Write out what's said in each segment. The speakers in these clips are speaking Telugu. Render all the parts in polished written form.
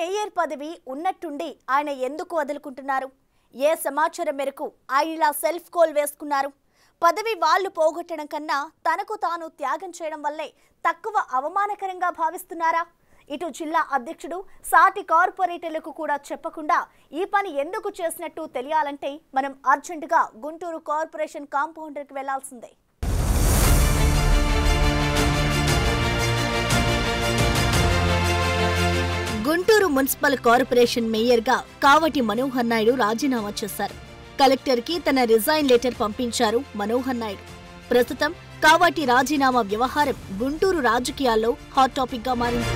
మేయర్ పదవి ఉన్నట్టుండి ఆయన ఎందుకు వదులుకుంటున్నారు? ఏ సమాచారం మేరకు ఆయన ఇలా సెల్ఫ్ కోల్ వేసుకున్నారు? పదవి వాళ్ళు పోగొట్టడం కన్నా తనకు తాను త్యాగం చేయడం వల్లే తక్కువ అవమానకరంగా భావిస్తున్నారా? ఇటు జిల్లా అధ్యక్షుడు సాటి కార్పొరేటర్లకు కూడా చెప్పకుండా ఈ పని ఎందుకు చేసినట్టు తెలియాలంటే మనం అర్జెంటుగా గుంటూరు కార్పొరేషన్ కాంపౌండర్కి వెళ్లాల్సిందే. గుంటూరు మున్సిపల్ కార్పొరేషన్ మేయర్గా కావటి మనోహర్ నాయుడు రాజీనామా చేశారు. కలెక్టర్కి తన రిజైన్ లెటర్ పంపించారు మనోహర్ నాయుడు. ప్రస్తుతం కావటి రాజీనామా వ్యవహారం గుంటూరు రాజకీయాల్లో హాట్ టాపిక్ గా మారింది.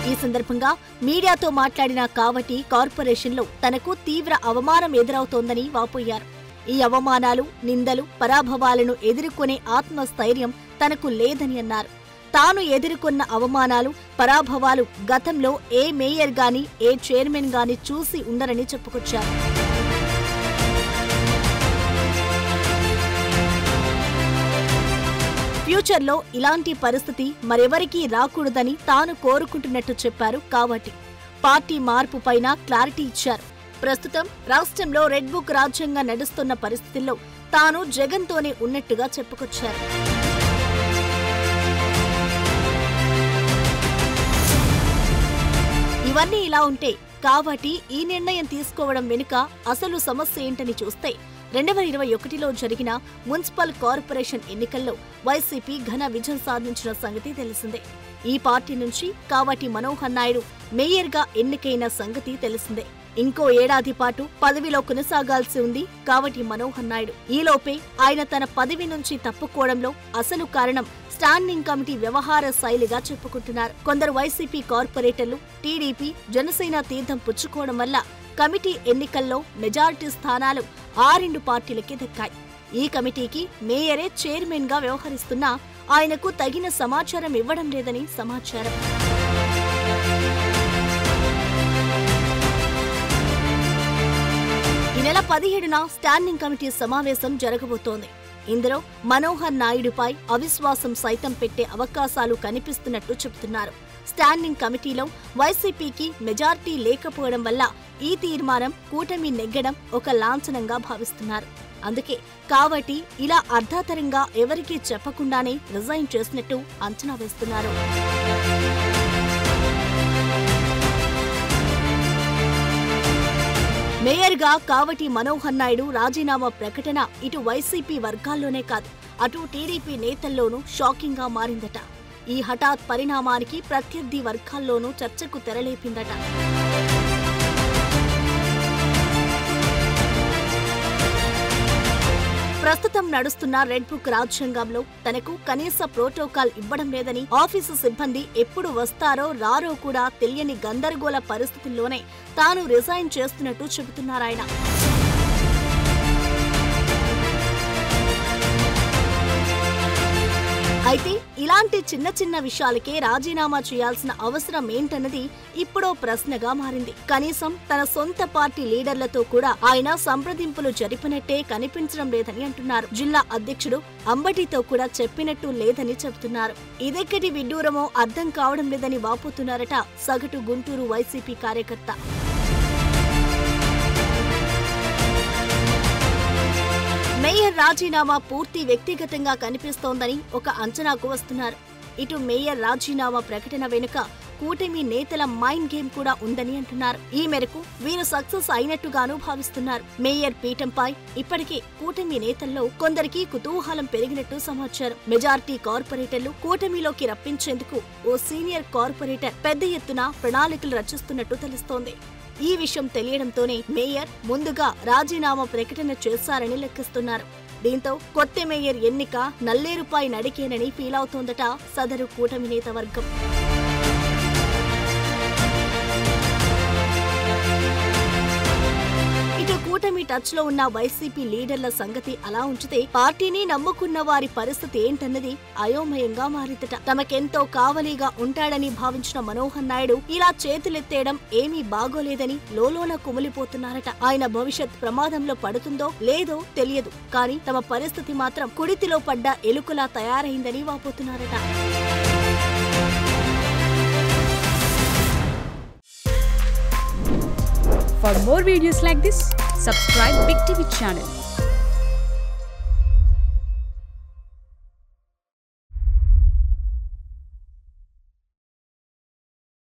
ఈ సందర్భంగా మీడియాతో మాట్లాడిన కావటి కార్పొరేషన్లో తనకు తీవ్ర అవమానం ఎదురవుతోందని వాపోయారు. ఈ అవమానాలు, నిందలు, పరాభవాలను ఎదుర్కొనే ఆత్మస్థైర్యం తనకు లేదని అన్నారు. తాను ఎదుర్కొన్న అవమానాలు, పరాభవాలు గతంలో ఏ మేయర్ గాని, ఏ చైర్మన్ గాని చూసి ఉండరని చెప్పుకొచ్చారు. ఫ్యూచర్లో ఇలాంటి పరిస్థితి మరెవరికీ రాకూడదని తాను కోరుకుంటున్నట్టు చెప్పారు కావటి. పార్టీ మార్పు పైన క్లారిటీ ఇచ్చారు. ప్రస్తుతం రాష్ట్రంలో రెడ్ బుక్ రాజ్యంగా నడుస్తున్న పరిస్థితుల్లో తాను జగన్తోనే ఉన్నట్టుగా చెప్పుకొచ్చారు. ఇవన్నీ ఇలా ఉంటే కావటి ఈ నిర్ణయం తీసుకోవడం వెనుక అసలు సమస్య ఏంటని చూస్తే 2021లో జరిగిన మున్సిపల్ కార్పొరేషన్ ఎన్నికల్లో వైసీపీ ఘన విజయం సాధించిన సంగతి తెలిసిందే. ఈ పార్టీ నుంచి కావటి మనోహర్ నాయుడు మేయర్గా ఎన్నికైన సంగతి తెలిసిందే. ఇంకో ఏడాది పాటు పదవిలో కొనసాగాల్సి ఉంది కావటి మనోహర్ నాయుడు. ఈలోపే ఆయన తన పదవి నుంచి తప్పుకోవడంలో అసలు కారణం స్టాండింగ్ కమిటీ వ్యవహార శైలిగా చెప్పుకుంటున్నారు. కొందరు వైసీపీ కార్పొరేటర్లు టీడీపీ, జనసేన తీర్థం పుచ్చుకోవడం వల్ల కమిటీ ఎన్నికల్లో మెజారిటీ స్థానాలు ఆ రెండు పార్టీలకే దక్కాయి. ఈ కమిటీకి మేయరే చైర్మన్ గా వ్యవహరిస్తున్నా ఆయనకు తగిన సమాచారం ఇవ్వడం లేదని సమాచారం. ఈ నెల 17న స్టాండింగ్ కమిటీ సమావేశం జరగబోతోంది. ఇందులో మనోహర్ నాయుడుపై అవిశ్వాసం సైతం పెట్టే అవకాశాలు కనిపిస్తున్నట్టు చెబుతున్నారు. స్టాండింగ్ కమిటీలో వైసీపీకి మెజార్టీ లేకపోవడం వల్ల ఈ తీర్మానం కూటమి నెగ్గడం ఒక లాంఛనంగా భావిస్తున్నారు. అందుకే కావటి ఇలా అర్ధాతరంగా ఎవరికీ చెప్పకుండానే రిజైన్ చేసినట్టు అంచనా వేస్తున్నారు. మేయర్గా కావటి మనోహర్ నాయుడు రాజీనామా ప్రకటన ఇటు వైసీపీ వర్గాల్లోనే కాదు, అటు టీడీపీ నేతల్లోనూ షాకింగ్ గా మారిందట. ఈ హఠాత్ పరిణామానికి ప్రత్యర్థి వర్గాల్లోనూ చర్చకు తెరలేపిందట. ప్రస్తుతం నడుస్తున్న రెడ్ బుక్ రాజ్యాంగంలో తనకు కనీస ప్రోటోకాల్ ఇవ్వడం లేదని, ఆఫీసు సిబ్బంది ఎప్పుడు వస్తారో రారో కూడా తెలియని గందరగోళ పరిస్థితుల్లోనే తాను రిజైన్ చేస్తున్నట్టు చెబుతున్నారాయన. అయితే ఇలాంటి చిన్న చిన్న విషయాలకే రాజీనామా చేయాల్సిన అవసరం ఏంటన్నది ఇప్పుడో ప్రశ్నగా మారింది. కనీసం తన సొంత పార్టీ లీడర్లతో కూడా ఆయన సంప్రదింపులు జరిపినట్టే కనిపించడం లేదని అంటున్నారు. జిల్లా అధ్యక్షుడు అంబటితో కూడా చెప్పినట్టు లేదని చెబుతున్నారు. ఇదెక్కడి విడ్డూరమో అర్థం కావడం లేదని వాపోతున్నారట సగటు గుంటూరు వైసీపీ కార్యకర్త. మేయర్ రాజీనామా పూర్తి వ్యక్తిగతంగా కనిపిస్తోందని ఒక అంచనాకు వస్తున్నారు. ఇటు మేయర్ రాజీనామా ప్రకటన వెనుక కూటమి నేతల మైండ్ గేమ్ కూడా ఉందని అంటున్నారు. ఈ మేరకు వీరు సక్సెస్ అయినట్టుగాను భావిస్తున్నారు. మేయర్ పీఠంపై ఇప్పటికే కూటమి నేతల్లో కొందరికి కుతూహలం పెరిగినట్టు సమాచారం. మెజార్టీ కార్పొరేటర్లు కూటమిలోకి రప్పించేందుకు ఓ సీనియర్ కార్పొరేటర్ పెద్ద ఎత్తున ప్రణాళికలు రచిస్తున్నట్టు తెలుస్తోంది. ఈ విషయం తెలియడంతోనే మేయర్ ముందుగా రాజీనామా ప్రకటన చేశారని లెక్కిస్తున్నారు. దీంతో కొత్త మేయర్ ఎన్నిక నల్లేరుపై నడికేనని ఫీల్ అవుతోందట సదరు కూటమి నేత వర్గం. ఇటు కూటమి టచ్ లో ఉన్న వైసీపీ లీడర్ల సంగతి అలా ఉంచితే పార్టీని నమ్ముకున్న వారి పరిస్థితి ఏంటన్నది అయోమయంగా మారిందట. తమకెంతో కావలిగా ఉంటాడని భావించిన మనోహర్ నాయుడు ఇలా చేతులెత్తేయడం ఏమీ బాగోలేదని లోలోన కుమిలిపోతున్నారట. ఆయన భవిష్యత్ ప్రమాదంలో పడుతుందో లేదో తెలియదు, కానీ తమ పరిస్థితి మాత్రం కుడితిలో పడ్డ ఎలుకలా తయారైందని వాపోతున్నారట. For more videos like this, subscribe Big TV channel.